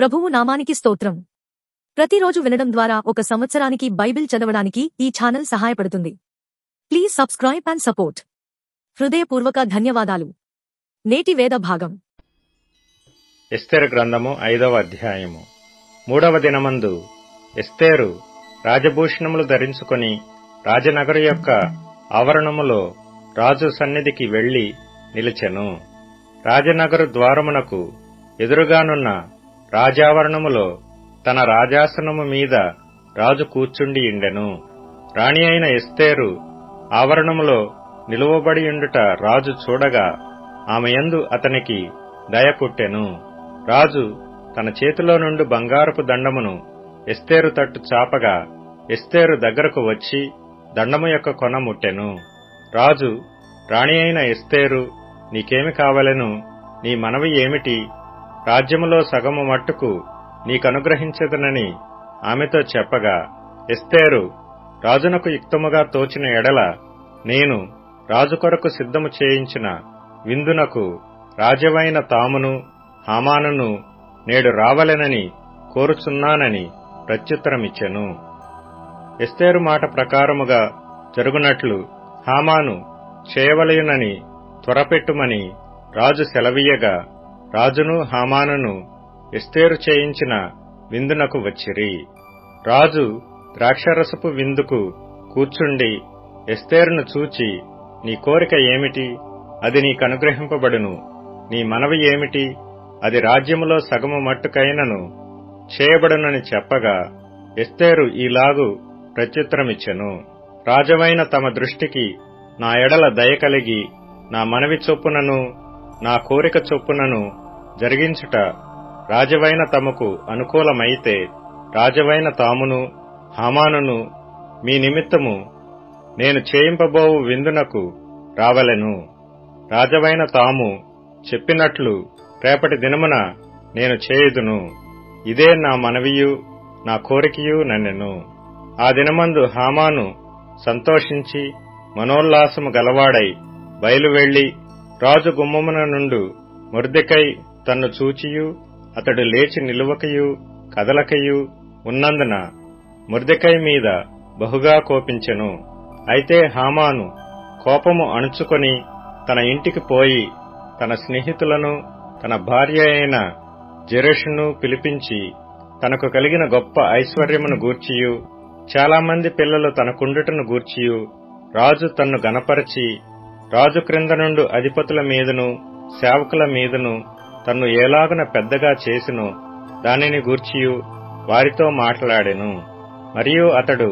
ప్రభువు నామానికి స్తోత్రం. ప్రతిరోజు వినడం ద్వారా ఒక సంవత్సరానికి బైబిల్ చదవడానికి ఈ ఛానల్ సహాయపడుతుంది. Please subscribe and support. హృదయపూర్వక ధన్యవాదాలు. నేటి వేద భాగం ఎస్తేరు గ్రంథము 5వ అధ్యాయము. 3వ దినమందు ఎస్తేరు రాజభూషణములు ధరించుకొని రాజనగరు యొక్క ఆవరణములో రాజు సన్నిధికి వెళ్లి నిలిచెను. రాజనగరు ద్వారమునకు ఎదురుగానున్న రాజావరణములో తన రాజాసనము మీద రాజు కూర్చుండి ఉండెను. రాణి అయిన ఎస్తేరు ఆవరణములో నిలువబడియుండుట రాజు చూడగా ఆమె యందు అతనికి దయ పుట్టెను. రాజు తన చేతిలో నుండి బంగారపు దండమును ఎస్తేరు తట్టు చాపగా ఎస్తేరు దగ్గరకు వచ్చి దండము యొక్క కొన ముట్టెను. రాజు, రాణి అయిన ఎస్తేరు, నీకేమి కావలెను? నీ మనవి ఏమిటి? రాజ్యములో సగము మట్టుకు నీకనుగ్రహించదనని ఆమెతో చెప్పగా, ఎస్తేరు, రాజునకు యుక్తముగా తోచిన ఎడల నేను రాజు కొరకు సిద్ధము చేయించిన విందునకు రాజవైన తామును హామానును నేడు రావలెనని కోరుచున్నానని ప్రత్యుత్తరమిచ్చెను. ఎస్తేరు మాట ప్రకారముగా జరుగునట్లు హామాను చేయవలయునని త్వరపెట్టుమని రాజు సెలవీయగా, రాజును హామానును ఎస్తేరు చేయించిన విందునకు వచ్చిరి. రాజు ద్రాక్షరసపు విందుకు కూర్చుండి ఎస్తేరును చూచి, నీ కోరిక ఏమిటి? అది నీకనుగ్రహింపబడును. నీ మనవి ఏమిటి? అది రాజ్యములో సగము మట్టుకైనను చేయబడునని చెప్పగా, ఎస్తేరు ఈలాగు ప్రత్యుత్తరమిచ్చెను. రాజవైన తమ దృష్టికి నా ఎడల దయ కలిగి నా మనవి చొప్పునను నా కోరిక చొప్పునను జరిగించుట రాజవైన తమకు అనుకూలమైతే, రాజవైన తామును హామానును మీ నిమిత్తము నేను చేయింపబోవు విందునకు రావలెను. రాజవైన తాము చెప్పినట్లు రేపటి దినమున నేను చేయుదును. ఇదే నా మనవియు నా కోరికయు నన్నెను. ఆ దినమందు హామాను సంతోషించి మనోల్లాసము గలవాడై బయలువెళ్లి రాజు గుమ్మమున నుండు మొర్దెకై తన్ను చూచియు అతడు లేచి నిలువకయు కదలకయు ఉన్నందున మొర్దెకై మీద బహుగా కోపించెను. అయితే హామాను కోపము అణుచుకొని తన ఇంటికి పోయి తన స్నేహితులను తన భార్య అయిన జెరెషును పిలిపించి తనకు కలిగిన గొప్ప ఐశ్వర్యమును గూర్చియు చాలామంది పిల్లలు తనకుండుటను గూర్చియు రాజు తన్ను గనపరచి రాజు క్రింద నుండు అధిపతుల మీదను సేవకుల మీదను తన్ను ఏలాగున పెద్దగా చేసినో దానిని గూర్చియు వారితో మాట్లాడెను. మరియు అతడు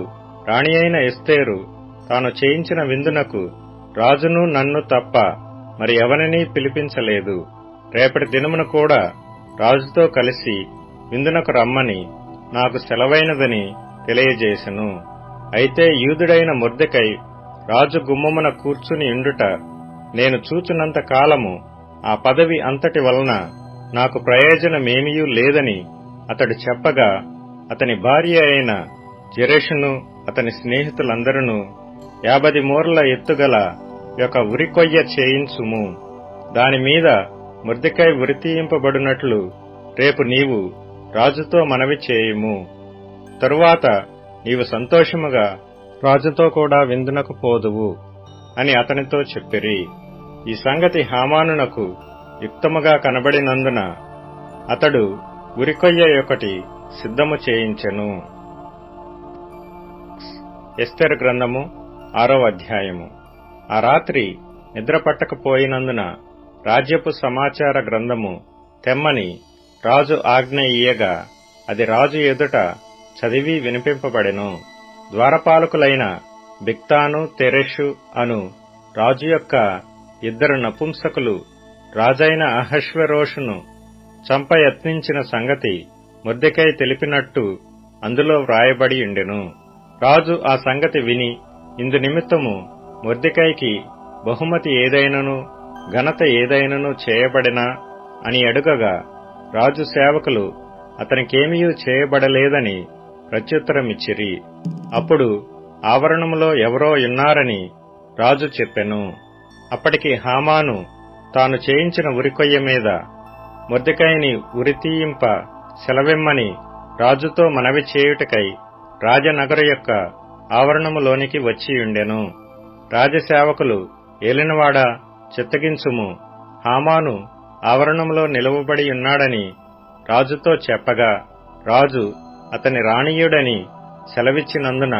రాణి అయిన ఎస్తేరు తాను చేయించిన విందునకు రాజును నన్ను తప్ప మరి ఎవరినీ పిలిపించలేదు. రేపటి దినమున కూడా రాజుతో కలిసి విందునకు రమ్మని నాకు సెలవైనదని తెలియజేసెను. అయితే యూదుడైన మొర్దెకై రాజు గుమ్మమున కూర్చుని ఉండుట నేను చూచున్నంత కాలము ఆ పదవి అంతటి వలన నాకు ప్రయోజనమేమీయూ లేదని అతడు చెప్పగా, అతని భార్య అయిన జెరెషును అతని స్నేహితులందరూ 50 మూరల ఎత్తుగల యొక్క ఉరికొయ్య చేయించుము. దానిమీద మొర్దెకై ఉరితీయింపబడినట్లు రేపు నీవు రాజుతో మనవి చేయుము. తరువాత నీవు సంతోషముగా రాజుతో కూడా విందునకు పోదువు అని అతనితో చెప్పిరి. ఈ సంగతి హామానునకు యుక్తముగా కనబడినందున అతడు ఉరికొయ్య ఒకటి సిద్ధము చేయించెను. ఎస్తేరు గ్రంథము 6వ అధ్యాయము. ఆ రాత్రి నిద్ర పట్టకపోయినందున రాజ్యపు సమాచార గ్రంథము తెమ్మని రాజు ఆజ్ఞ ఇయ్యగా అది రాజు ఎదుట చదివి వినిపింపబడెను. ద్వారపాలకులైన బిక్తాను తెరెషు అను రాజు యొక్క 2 నపుంసకులు రాజైన అహష్వేరోషును చంప యత్నించిన సంగతి మొర్దెకై తెలిపినట్టు అందులో వ్రాయబడి ఉండెను. రాజు ఆ సంగతి విని ఇందు నిమిత్తము మొర్దెకైకి బహుమతి ఏదైనను ఘనత ఏదైనను చేయబడినా అని అడుగగా, రాజు సేవకులు అతనికేమీయూ చేయబడలేదని ప్రత్యుత్తరమిచ్చిరి. అప్పుడు ఆవరణములో ఎవరో ఉన్నారని రాజు చెప్పెను. అప్పటికి హామాను తాను చేయించిన ఉరికొయ్య మీద మొర్దెకైని ఉరితీయింప సెలవిమ్మని రాజుతో మనవి చేయుటకై రాజనగరు యొక్క ఆవరణములోనికి వచ్చియుండెను. రాజసేవకులు, ఏలినవాడా, చిత్తగించుము, హామాను ఆవరణంలో నిలువబడి ఉన్నాడని రాజుతో చెప్పగా, రాజు అతని రాణీయుడని సెలవిచ్చినందున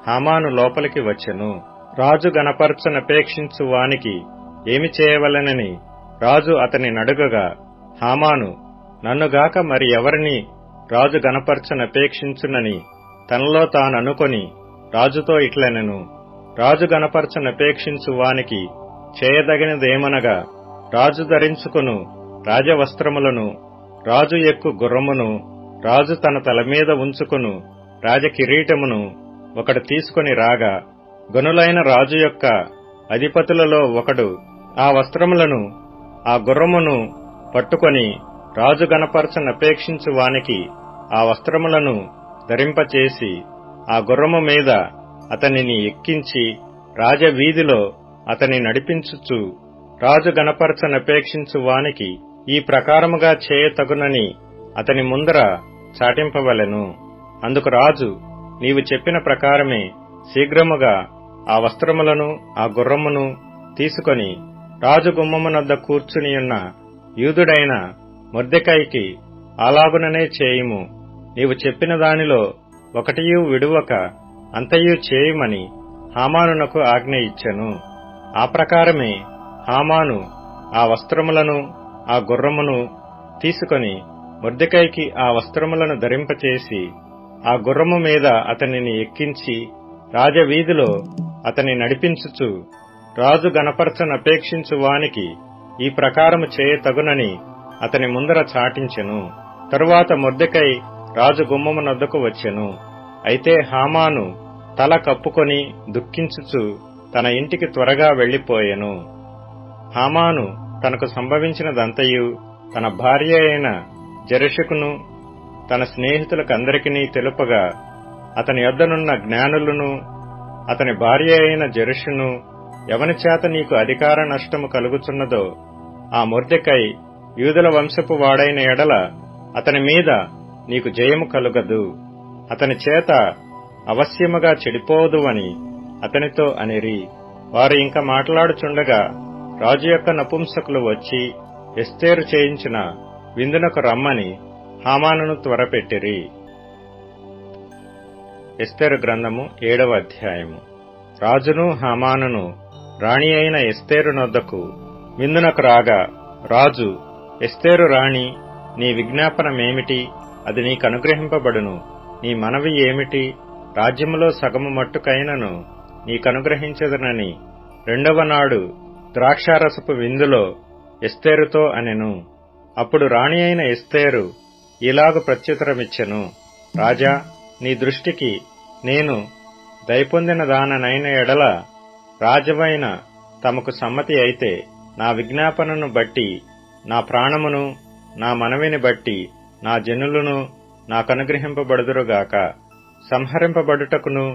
హామాను లోపలికి వచ్చెను. రాజు గనపరచనపేక్షించు వానికి ఏమి చేయవలెనని రాజు అతని నడుగగా, హామాను నన్నుగాక మరి ఎవరిని రాజు గనపరచనపేక్షించునని తనలో తాననుకొని రాజుతో ఇట్లనెను, రాజు గనపరచనపేక్షించు వానికి చేయదగినదేమనగా, రాజు ధరించుకును రాజవస్త్రములను, రాజు ఎక్కు గుర్రమును, రాజు తన తలమీద ఉంచుకును రాజకిరీటమును ఒకడు తీసుకుని రాగా, గనులైన రాజు యొక్క అధిపతులలో ఒకడు ఆ వస్త్రములను ఆ గుర్రమును పట్టుకొని రాజు గనపరచనపేక్షించు వానికి ఆ వస్త్రములను ధరింపచేసి ఆ గుర్రము మీద అతనిని ఎక్కించి రాజవీధిలో అతని నడిపించుచు, రాజు గనపరచనపేక్షించు వానికి ఈ ప్రకారముగా చేయతగునని అతని ముందర చాటింపవలెను. అందుకు రాజు, నీవు చెప్పిన ప్రకారమే శీఘ్రముగా ఆ వస్త్రములను ఆ గుర్రమును తీసుకొని రాజు గుమ్మమునొద్ద కూర్చునియున్న యూదుడైన మొర్దెకైకి అలాగుననే చేయుము. నీవు చెప్పిన దానిలో ఒకటియూ విడువక అంతయూ చేయుమని హామానునకు ఆజ్ఞ ఇచ్చెను. ఆ ప్రకారమే హామాను ఆ వస్త్రములను ఆ గుర్రమును తీసుకొని మొర్దెకైకి ఆ వస్త్రములను ధరింపచేసి ఆ గుర్రము మీద అతనిని ఎక్కించి రాజవీధిలో అతని నడిపించుచు, రాజు గనపరచనపేక్షించు వానికి ఈ ప్రకారము చేయతగునని అతని ముందర చాటించెను. తరువాత మొర్దెకై రాజు గుమ్మమునొద్దకు వచ్చెను. అయితే హామాను తల కప్పుకొని దుఃఖించుచు తన ఇంటికి త్వరగా వెళ్లిపోయెను. హామాను తనకు సంభవించినదంతయు తన భార్య అయిన జెరెషుకును తన స్నేహితులకందరికీ తెలుపగా, అతని యొద్దనున్న జ్ఞానులను అతని భార్య అయిన జెరెషును, ఎవని చేత నీకు అధికార నష్టము కలుగుచున్నదో ఆ మొర్దెకై యూదుల వంశపు వాడైన ఎడల అతని మీద నీకు జయము కలుగదు, అతని చేత అవశ్యముగా చెడిపోదువని అతనితో అనిరి. వారు ఇంకా మాట్లాడుచుండగా రాజు యొక్క నపుంసకులు వచ్చి ఎస్తేరు చేయించిన విందునకు రమ్మని హామానును త్వరపెట్టిరి. ఎస్తేరు గ్రంథము 7వ అధ్యాయము. రాజును హామానును రాణి అయిన ఎస్తేరు నొద్దకు విందునకు రాగా, రాజు, ఎస్తేరు రాణి, నీ విజ్ఞాపనమేమిటి? అది నీకనుగ్రహింపబడును. నీ మనవి ఏమిటి? రాజ్యములో సగము మట్టుకైనను నీకనుగ్రహించదనని రెండవ నాడు ద్రాక్షారసపు విందులో ఎస్తేరుతో అనెను. అప్పుడు రాణి అయిన ఎస్తేరు ఇలాగు ప్రత్యుత్తరమిచ్చెను, రాజా, నీ దృష్టికి నేను దయపొందిన దాననైన ఎడల రాజవైన తమకు సమ్మతి అయితే నా విజ్ఞాపనను బట్టి నా ప్రాణమును నా మనవిని బట్టి నా జనులను నాకనుగ్రహింపబడుదురుగాక. సంహరింపబడుటకును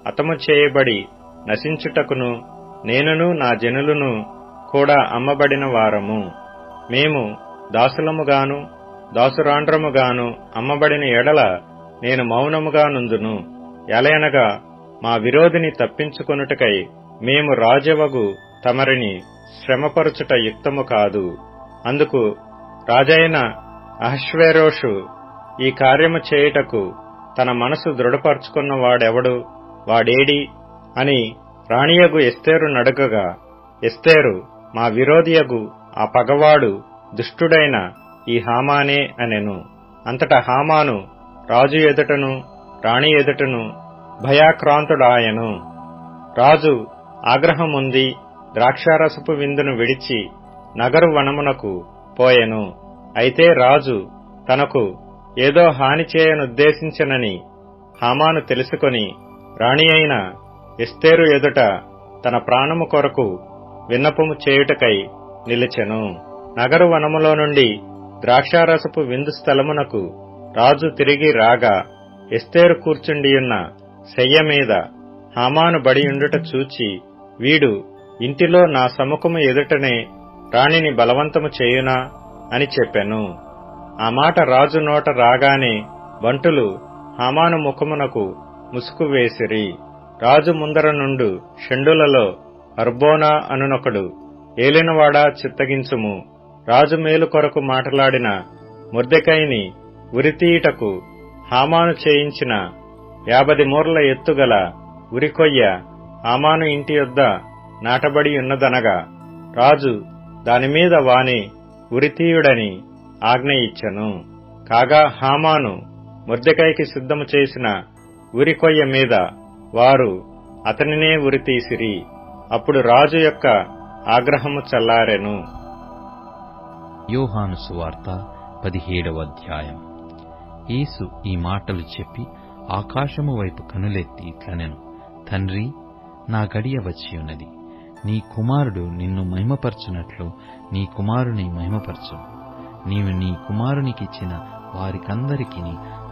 హతము చేయబడి నశించుటకును నేనును నా జనులను కూడా అమ్మబడిన వారము. మేము దాసులముగాను దాసురాండ్రముగాను అమ్మబడిన ఎడల నేను మౌనముగా నుందును. ఎలయనగా మా విరోధిని తప్పించుకొనుటకై మేము రాజవగు తమరిని శ్రమపరుచుట యుక్తము కాదు. అందుకు రాజైన అహష్వేరోషు ఈ కార్యము చేయుటకు తన మనసు దృఢపరుచుకున్నవాడెవడు? వాడేడి అని రాణియగు ఎస్తేరు నడుగగా, ఎస్తేరు, మా విరోధియగు ఆ పగవాడు దుష్టుడైన ఈ హామానే అనెను. అంతటా హామాను రాజు ఎదుటను రాణి ఎదుటను భయాక్రాంతుడాయెను. రాజు ఆగ్రహముంది ద్రాక్షారసపు విందును విడిచి నగరు వనమునకు పోయెను. అయితే రాజు తనకు ఏదో హాని చేయనుద్దేశించెనని హామాను తెలుసుకొని రాణి అయిన ఎస్తేరు ఎదుట తన ప్రాణము కొరకు విన్నపము చేయుటకై నిలిచెను. నగరు వనములో నుండి ద్రాక్షారసపు విందు స్థలమునకు రాజు తిరిగి రాగా, ఎస్తేరు కూర్చుండియున్న శయ్య మీద హామాను బడియుండుట చూచి, వీడు ఇంటిలో నా సముఖము ఎదుటనే రాణిని బలవంతము చేయునా అని చెప్పెను. ఆ మాట రాజు నోట రాగానే బంటులు హామాను ముఖమునకు ముసుగు వేసిరి. రాజు ముందర నుండు షండులలో అర్బోనా అనునొకడు, ఏలినవాడా చిత్తగించుము, రాజు మేలు కొరకు మాటలాడిన మొర్దెకైని ఉరితీయుటకు హామాను చేయించిన 50 మూరల ఎత్తుగల ఉరికొయ్య హామాను ఇంటి యొద్ద నాటబడి ఉన్నదనగా, రాజు దానిమీద వాని ఉరితీయుడని ఆజ్ఞ ఇచ్చెను. కాగా హామాను మొర్దెకైకి సిద్ధము చేసిన ఉరికొయ్య మీద వారు అతనినే ఉరితీసిరి. అప్పుడు రాజు యొక్క ఆగ్రహము చల్లారెను. యోహాను సువార్త 17వ అధ్యాయం. యేసు ఈ మాటలు చెప్పి ఆకాశము వైపు కనులెత్తి ఇట్లనెను, తండ్రి, నా గడియ వచ్చియున్నది. నీ కుమారుడు నిన్ను మహిమపరచునట్లు నీ కుమారుని మహిమపరచు. నీవు నీ కుమారునికిచ్చిన వారికందరికీ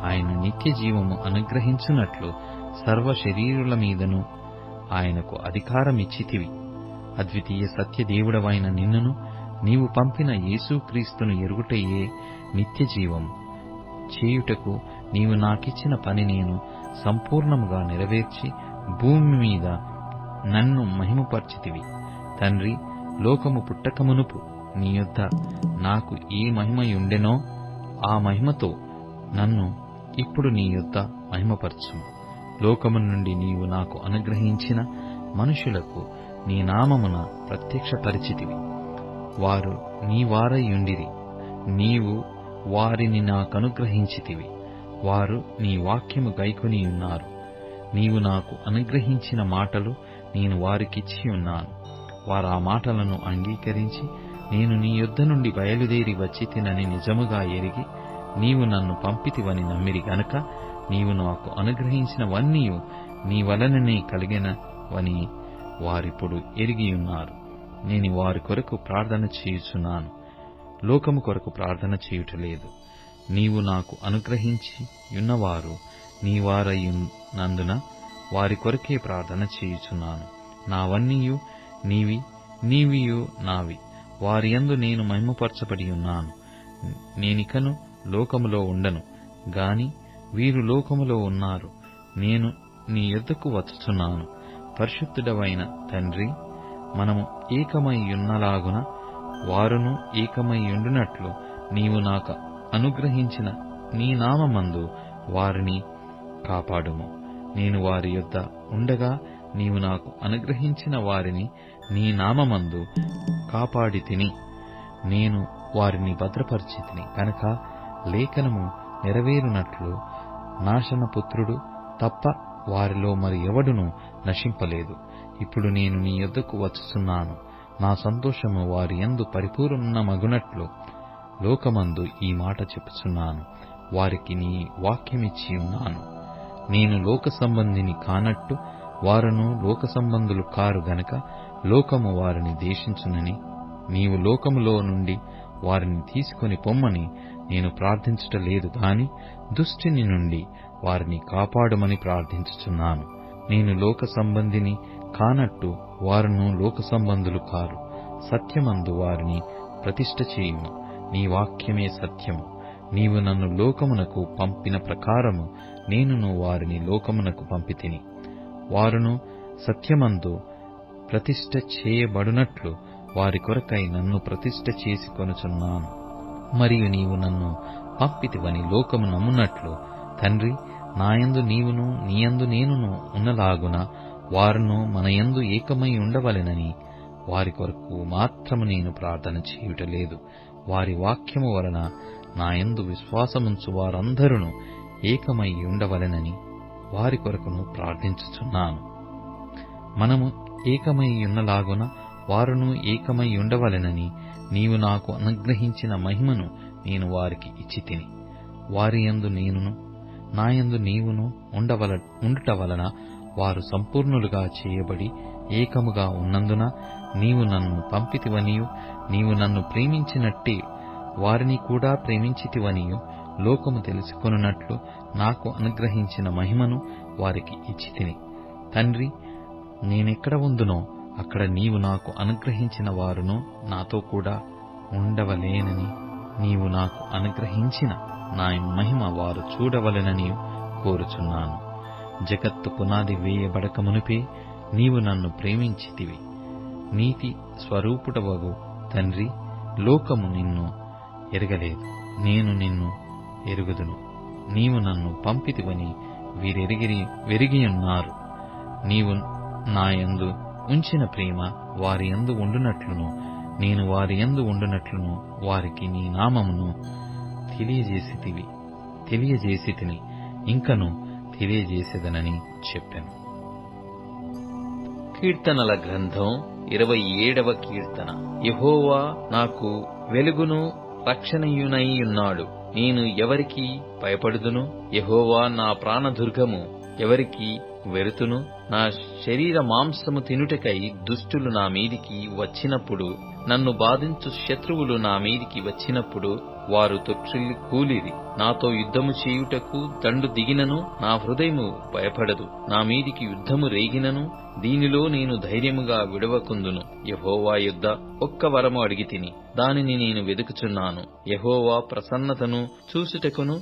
ఆయన నిత్య జీవము అనుగ్రహించునట్లు సర్వ శరీరుల మీదను ఆయనకు అధికారమిచ్చితివి. అద్వితీయ సత్యదేవుడవైన నిన్నును నీవు పంపిన యేసుక్రీస్తును ఎరుగుటయే నిత్య జీవము. చేయుటకు నీవు నాకిచ్చిన పని నేను సంపూర్ణముగా నెరవేర్చి భూమి మీద నన్ను మహిమపర్చితివి. తండ్రి, లోకము పుట్టకమునుపు నీ యొద్ద నాకు ఏ మహిమయుండెనో ఆ మహిమతో నన్ను ఇప్పుడు నీ యొద్ద మహిమపరచుము. లోకము నుండి నీవు నాకు అనుగ్రహించిన మనుషులకు నీ నామమున ప్రత్యక్షపరిచితివి. వారు నీ వారయుండిరి. నీవు వారిని నాకనుగ్రహించితివి. వారు నీ వాక్యము గైకొనియున్నారు. నీవు నాకు అనుగ్రహించిన మాటలు నేను వారికిచ్చి ఉన్నాను. వారు ఆ మాటలను అంగీకరించి నేను నీ యొద్ద నుండి బయలుదేరి వచ్చి తినని నిజముగా ఎరిగి నీవు నన్ను పంపితివని నమ్మిరి గనుక నీవు నాకు అనుగ్రహించినవన్నీయు నీ వలననే కలిగినవని వారిప్పుడు ఎరిగియున్నారు. నేను వారి కొరకు ప్రార్థన చేయుచున్నాను, లోకము కొరకు ప్రార్థన చేయుటలేదు. నీవు నాకు అనుగ్రహించి యున్నవారు నీ వారయున్నందున వారి కొరకే ప్రార్థన చేయుచున్నాను. నావన్నీయు నీవి, నీవియు నావి. వారి యందు నేను మహిమపరచబడి ఉన్నాను. నేనికను లోకములో ఉండను గాని వీరు లోకములో ఉన్నారు. నేను నీ యొద్దకు వచ్చుచున్నాను. పరిశుద్ధుడవైన తండ్రి, మనము ఏకమైయున్నలాగున వారును ఏకమైయుండునట్లు నీవు నాకు అనుగ్రహించిన నీ నామమందు వారిని కాపాడుము. నేను వారి యొద్ద ఉండగా నీవు నాకు అనుగ్రహించిన వారిని నీ నామమందు కాపాడితిని. నేను వారిని భద్రపరిచితిని కనుక లేఖనము నెరవేరునట్లు నాశనపుత్రుడు తప్ప వారిలో మరి ఎవడునూ నశింపలేదు. ఇప్పుడు నేను నీ యొద్దకు వచ్చుచున్నాను. నా సంతోషము వారి యందు పరిపూర్ణమగునట్లు లోకమందు ఈ మాట చెప్పుచున్నాను. వారికి నీ వాక్యమిచ్చి ఉన్నాను. నేను లోక సంబంధిని కానట్టు వారును లోక సంబంధులు కారు గనక లోకము వారిని ద్వేషించునని నీవు లోకములో నుండి వారిని తీసుకొని పొమ్మని నేను ప్రార్థించుటలేదు గాని దుష్టుని నుండి వారిని కాపాడుమని ప్రార్థించుచున్నాను. నేను లోక సంబంధిని కానట్టు వారును లోక సంబంధులు కారు. సత్యమందు వారిని ప్రతిష్ఠ చేయుము. నీ వాక్యమే సత్యము. నీవు నన్ను లోకమునకు పంపిన ప్రకారము నేనును వారిని లోకమునకు పంపితిని. వారును సత్యమందు ప్రతిష్ఠ చేయబడునట్లు వారి కొరకై నన్ను ప్రతిష్ఠ చేసి కొనుచున్నాను. మరియు నీవు నన్ను పంపితివని లోకము నమ్మునట్లు తండ్రి, నాయందు నీవును నీయందు నేనును ఉన్నలాగున వారును మనయందు ఏకమై ఉండవలెనని వారి కొరకు మాత్రము నేను ప్రార్థన చేయుటలేదు. వారి వాక్యము వలన నాయందు విశ్వాసముంచు వారందరూ ఏకమై ఉండవలెనని వారి కొరకును ప్రార్థించుచున్నాను. మనము ఏకమై ఉన్నలాగున వారును ఏకమై ఉండవలెనని నీవు నాకు అనుగ్రహించిన మహిమను నేను వారికి ఇచ్చితిని. వారి యందు నేనును నాయందు నీవును ఉండుట వలన వారు సంపూర్ణులుగా చేయబడి ఏకముగా ఉన్నందున నీవు నన్ను పంపితివనియు నీవు నన్ను ప్రేమించినట్టే వారిని కూడా ప్రేమించితివనియు లోకము తెలుసుకొనున్నట్లు నాకు అనుగ్రహించిన మహిమను వారికి ఇచ్చితిని. తండ్రి, నేనెక్కడ ఉందునో అక్కడ నీవు నాకు అనుగ్రహించిన వారును నాతో కూడా ఉండవలేనని నీవు నాకు అనుగ్రహించిన నా మహిమ వారు చూడవలెనని కోరుచున్నాను. జగత్తు పునాది వేయబడక మునుపే నీవు నన్ను ప్రేమించితివి. నీతి స్వరూపుడవగు తండ్రి, లోకము నిన్ను ఎరగలేదు, నేను నిన్ను ఎరుగుదును. నీవు నన్ను పంపితివని వీరెరిగియున్నారు. నీవు నాయందు ఉంచిన ప్రేమ వారి యందు ఉండునట్లును, నేను వారి యందు ఉండునట్లును వారికి నీ నామమును తెలియజేసితిని, ఇంకను తెలియజేసేదనని చెప్పాను. కీర్తనల గ్రంథం 27వ కీర్తన. యెహోవా నాకు వెలుగును రక్షణయునై ఉన్నాడు, నేను ఎవరికి భయపడుదును? యెహోవా నా ప్రాణదుర్గము, ఎవరికి వెరుతును? నా శరీర మాంసము తినుటకై దుష్టులు నా మీదికి వచ్చినప్పుడు, నన్ను బాధించు శత్రువులు నా మీదికి వచ్చినప్పుడు వారు తొట్టిల్లి కూలిరి. నాతో యుద్ధము చేయుటకు దండు దిగినను నా హృదయము భయపడదు. నా మీదికి యుద్ధము రేగినను దీనిలో నేను ధైర్యముగా విడవకుందును. యెహోవా యొద్ద ఒక్క వరము అడిగితిని, దానిని నేను వెదుకుచున్నాను. యెహోవా ప్రసన్నతను చూసుటకును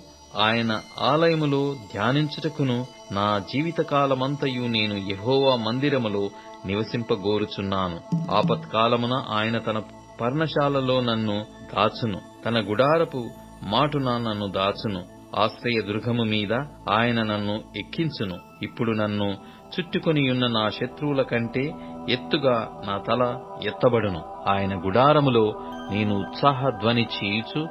ఆయన ఆలయములో ధ్యానించుటకును నా జీవితకాలమంతయు నేను యెహోవా మందిరములో నివసింపగోరుచున్నాను. ఆపత్కాలమున ఆయన తన పర్ణశాలలో నన్ను దాచును, తన గుడారపు మాటున నన్ను దాచును. ఆశ్రయ దుర్గము మీద ఆయన నన్ను ఎక్కించును. ఇప్పుడు నన్ను చుట్టుకొనియున్న నా శత్రువుల కంటే ఎత్తుగా నా తల ఎత్తబడును. ఆయన గుడారములో నేను ఉత్సాహధ్వని చేయుచు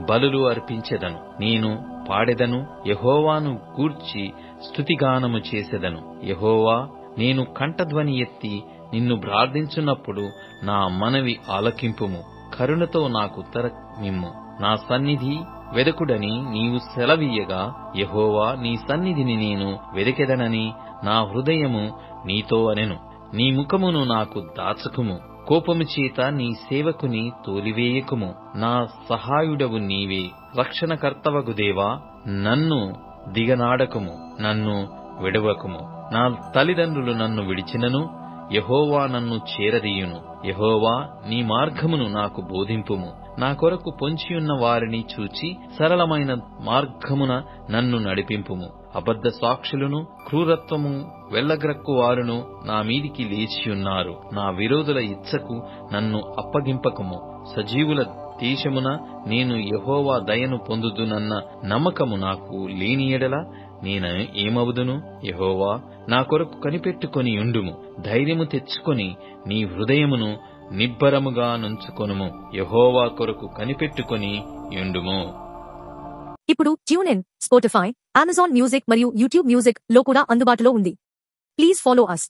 బలులు అర్పించెదను. నేను పాడెదను, యెహోవాను గూర్చి స్తుతిగానము చేసెదను. యెహోవా, నేను కంఠధ్వని ఎత్తి నిన్ను ప్రార్థించున్నప్పుడు నా మనవి ఆలకింపుము. కరుణతో నాకు ఉత్తరమిమ్ము. నా సన్నిధి వెదకుడని నీవు సెలవీయగా, యెహోవా, నీ సన్నిధిని నేను వెదకెదనని నా హృదయము నీతో అనెను. నీ ముఖమును నాకు దాచకుము, కోపము చేత నీ సేవకుని తోలివేయకుము. నా సహాయుడవు నీవే, రక్షణకర్తవగు దేవా, నన్ను దిగనాడకుము, నన్ను విడవకుము. నా తల్లిదండ్రులు నన్ను విడిచినను యెహోవా నన్ను చేరదీయును. యెహోవా, నీ మార్గమును నాకు బోధింపుము. నా కొరకు పొంచియున్న వారిని చూచి సరళమైన మార్గమున నన్ను నడిపింపుము. అబద్ధ సాక్షులను క్రూరత్వము వెళ్లగ్రక్కు వారును నా మీదికి లేచియున్నారు. నా విరోధుల ఇచ్చకు నన్ను అప్పగింపకము. సజీవుల దేశమున నేను యెహోవా దయను పొందుదునన్న నమ్మకము నాకు లేని యెడల నేను ఏమవుదును? యెహోవా, నా కొరకు కనిపెట్టుకొని యుండుము. ధైర్యము తెచ్చుకొని నీ హృదయమును నిబ్బరముగా నుంచుకొనుము. యెహోవా కొరకు కనిపెట్టుకొని యుండుము. ఇప్పుడు ట్యూన్ఇన్, స్పాటిఫై, అమెజాన్ మ్యూజిక్ మరియు యూట్యూబ్ మ్యూజిక్ లో కూడా అందుబాటులో ఉంది. Please follow us.